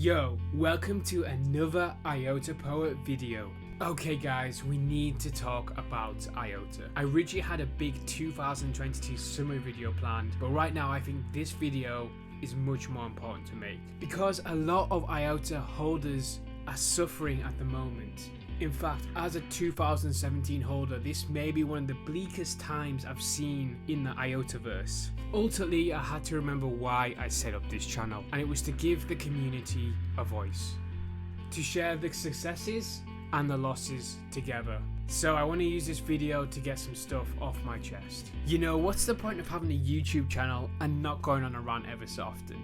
Yo, welcome to another IOTA Poet video. Okay guys, we need to talk about IOTA. I originally had a big 2022 summary video planned, but right now I think this video is much more important to make because a lot of IOTA holders are suffering at the moment. In fact, as a 2017 holder, this may be one of the bleakest times I've seen in the IOTAverse. Ultimately, I had to remember why I set up this channel, and it was to give the community a voice, to share the successes and the losses together. So I want to use this video to get some stuff off my chest. You know, what's the point of having a YouTube channel and not going on a rant ever so often?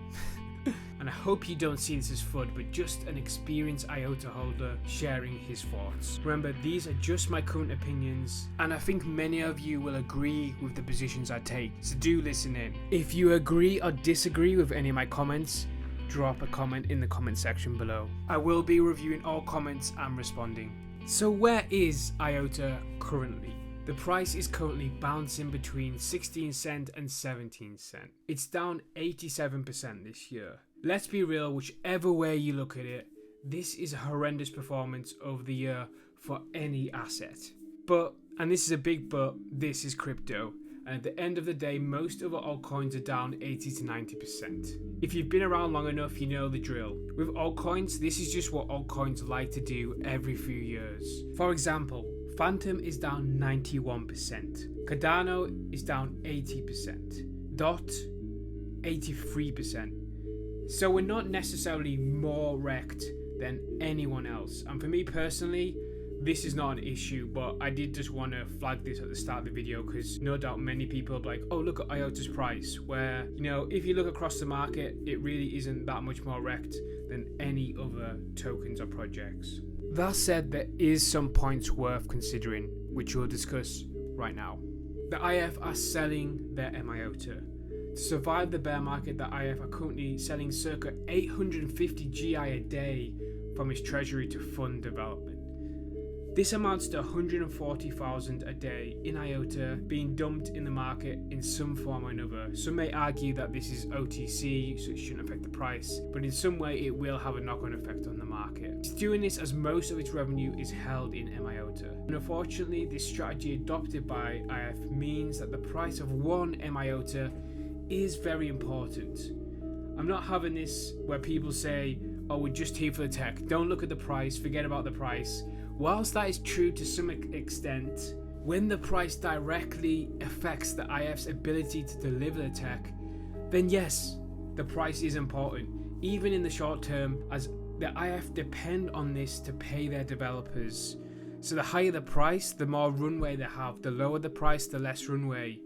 And I hope you don't see this as fun, but just an experienced IOTA holder sharing his thoughts. Remember, these are just my current opinions, and I think many of you will agree with the positions I take, so do listen in. If you agree or disagree with any of my comments, drop a comment in the comment section below. I will be reviewing all comments and responding. So where is IOTA currently? The price is currently bouncing between 16 cent and 17 cent. It's down 87% this year. Let's be real, whichever way you look at it, this is a horrendous performance over the year for any asset. But, and this is a big but, this is crypto. And at the end of the day, most of our altcoins are down 80 to 90%. If you've been around long enough, you know the drill. With altcoins, this is just what altcoins like to do every few years. For example, Phantom is down 91%, Cardano is down 80%, DOT 83%. So we're not necessarily more wrecked than anyone else. And for me personally, this is not an issue, but I did just want to flag this at the start of the video because no doubt many people are like, oh, look at IOTA's price, where, you know, if you look across the market, it really isn't that much more wrecked than any other tokens or projects. That said, there is some points worth considering, which we'll discuss right now. The IF are selling their MIOTA. To survive the bear market, the IF are currently selling circa 850 GI a day from its treasury to fund development. This amounts to 140,000 a day in IOTA being dumped in the market in some form or another. Some may argue that this is OTC, so it shouldn't affect the price, but in some way it will have a knock-on effect on the market. It's doing this as most of its revenue is held in MIOTA. And unfortunately, this strategy adopted by IF means that the price of one MIOTA is very important. I'm not having this where people say, oh, we're just here for the tech, don't look at the price, forget about the price. Whilst that is true to some extent, when the price directly affects the IF's ability to deliver the tech, then yes, the price is important, even in the short term, as the IF depend on this to pay their developers. So the higher the price, the more runway they have. The lower the price, the less runway.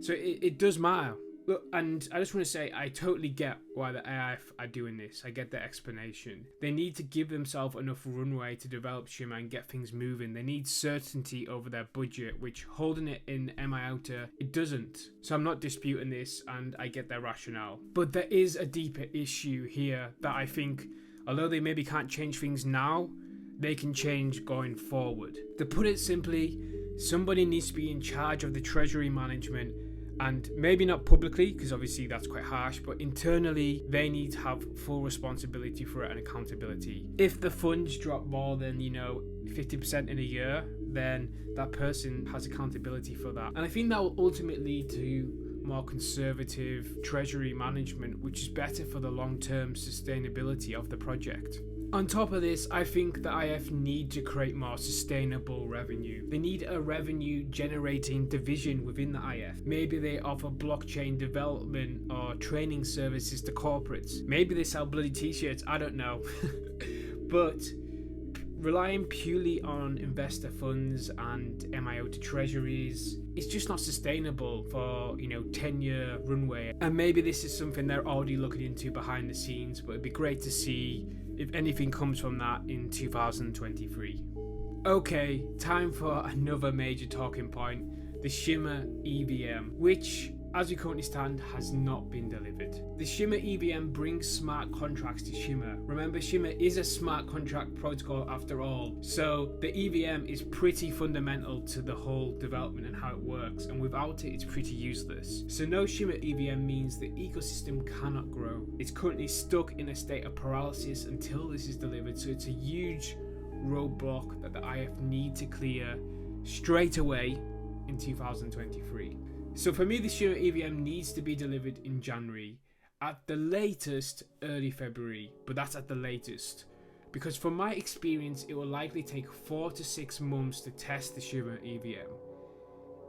So it does matter. Look, and I just want to say, I totally get why the AIF are doing this. I get the explanation. They need to give themselves enough runway to develop Shimmer and get things moving. They need certainty over their budget, which holding it in MIOTA, it doesn't. So I'm not disputing this, and I get their rationale. But there is a deeper issue here that I think, although they maybe can't change things now, they can change going forward. To put it simply, somebody needs to be in charge of the treasury management, and maybe not publicly, because obviously that's quite harsh, but internally they need to have full responsibility for it and accountability. If the funds drop more than, 50% in a year, then that person has accountability for that. And I think that will ultimately lead to more conservative treasury management, which is better for the long-term sustainability of the project. On top of this, I think the IF need to create more sustainable revenue. They need a revenue generating division within the IF. Maybe they offer blockchain development or training services to corporates. Maybe they sell bloody t-shirts, I don't know. But relying purely on investor funds and MIOTA treasuries, it's just not sustainable for, 10-year runway. And maybe this is something they're already looking into behind the scenes, but it'd be great to see if anything comes from that in 2023. Okay, time for another major talking point, the Shimmer EVM, which as we currently stand, has not been delivered. The Shimmer EVM brings smart contracts to Shimmer. Remember, Shimmer is a smart contract protocol after all, so the EVM is pretty fundamental to the whole development and how it works, and without it, it's pretty useless. So no Shimmer EVM means the ecosystem cannot grow. It's currently stuck in a state of paralysis until this is delivered, so it's a huge roadblock that the IF need to clear straight away in 2023. So for me, the Shimmer EVM needs to be delivered in January, at the latest early February, but that's at the latest, because from my experience it will likely take 4 to 6 months to test the Shimmer EVM.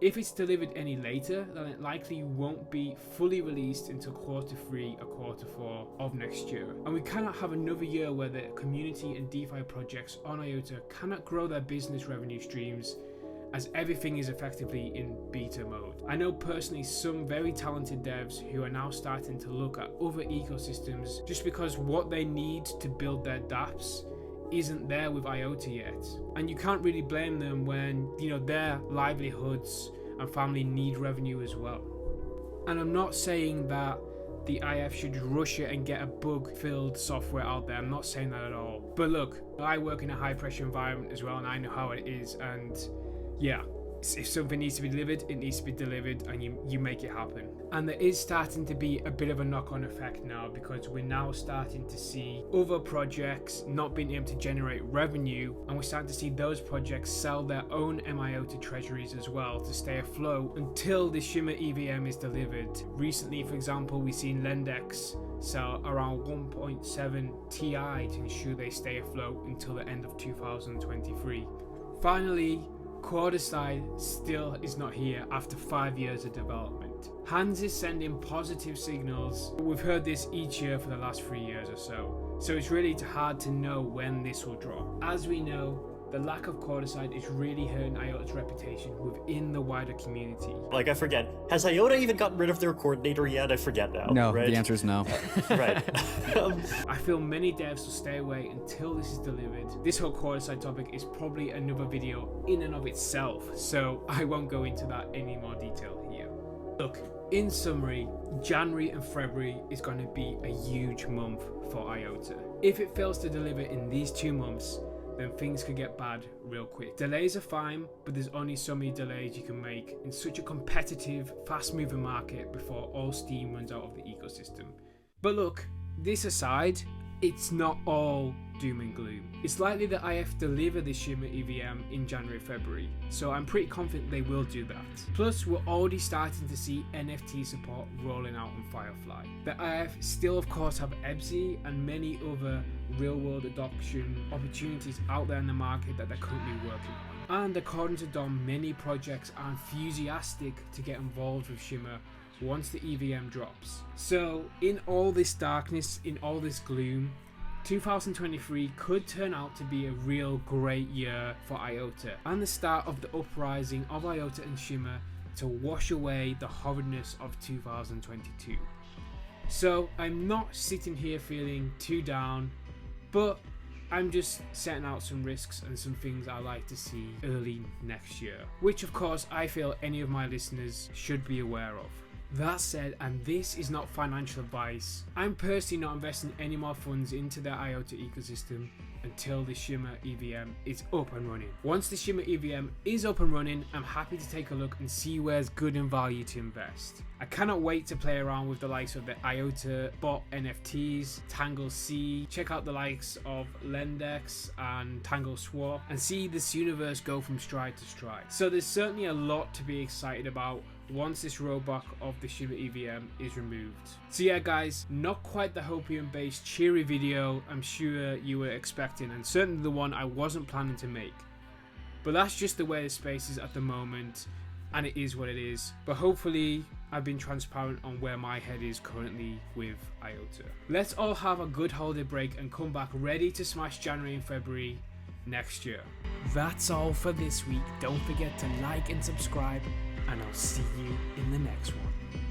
If it's delivered any later, then it likely won't be fully released until Q3 or Q4 of next year. And we cannot have another year where the community and DeFi projects on IOTA cannot grow their business revenue streams, as everything is effectively in beta mode. I know personally some very talented devs who are now starting to look at other ecosystems just because what they need to build their dApps isn't there with IOTA yet. And you can't really blame them when, their livelihoods and family need revenue as well. And I'm not saying that the IF should rush it and get a bug-filled software out there. I'm not saying that at all. But look, I work in a high-pressure environment as well, and I know how it is, and yeah, if something needs to be delivered, it needs to be delivered, and you make it happen. And there is starting to be a bit of a knock-on effect now, because we're now starting to see other projects not being able to generate revenue, and we're starting to see those projects sell their own MIOTA treasuries as well to stay afloat until the Shimmer EVM is delivered. Recently, for example, we've seen Lendex sell around 1.7 TI to ensure they stay afloat until the end of 2023. Finally, Quarterside still is not here after 5 years of development. Hans is sending positive signals, but we've heard this each year for the last 3 years or so. So it's really hard to know when this will drop. As we know, the lack of Quarterside is really hurting IOTA's reputation within the wider community. Like, I forget, has IOTA even gotten rid of their coordinator yet? I forget now. No, right? The answer is no. Right. I feel many devs will stay away until this is delivered. This whole Quarterside topic is probably another video in and of itself, so I won't go into that any more detail here. Look, in summary, January and February is going to be a huge month for IOTA. If it fails to deliver in these 2 months, then things could get bad real quick. Delays are fine, but there's only so many delays you can make in such a competitive, fast-moving market before all steam runs out of the ecosystem. But look, this aside, it's not all doom and gloom. It's likely that IF deliver the Shimmer EVM in January, February, so I'm pretty confident they will do that. Plus, we're already starting to see NFT support rolling out on Firefly. The IF still of course have EBSI and many other real-world adoption opportunities out there in the market that they're currently working on. And according to Dom, many projects are enthusiastic to get involved with Shimmer once the EVM drops. So in all this darkness, in all this gloom, 2023 could turn out to be a real great year for IOTA and the start of the uprising of IOTA and Shimmer to wash away the horridness of 2022. So I'm not sitting here feeling too down, but I'm just setting out some risks and some things I like to see early next year, which of course I feel any of my listeners should be aware of. That said, and this is not financial advice, I'm personally not investing any more funds into the IOTA ecosystem until the Shimmer EVM is up and running. Once the Shimmer EVM is up and running, I'm happy to take a look and see where's good in value to invest. I cannot wait to play around with the likes of the IOTA bot NFTs, Tangle C, check out the likes of Lendex and Tangle Swap, and see this universe go from stride to stride. So there's certainly a lot to be excited about once this roadblock of the Shimmer EVM is removed. So yeah guys, not quite the Hopium based cheery video I'm sure you were expecting, and certainly the one I wasn't planning to make. But that's just the way the space is at the moment, and it is what it is. But hopefully I've been transparent on where my head is currently with IOTA. Let's all have a good holiday break and come back ready to smash January and February next year. That's all for this week. Don't forget to like and subscribe, and I'll see you in the next one.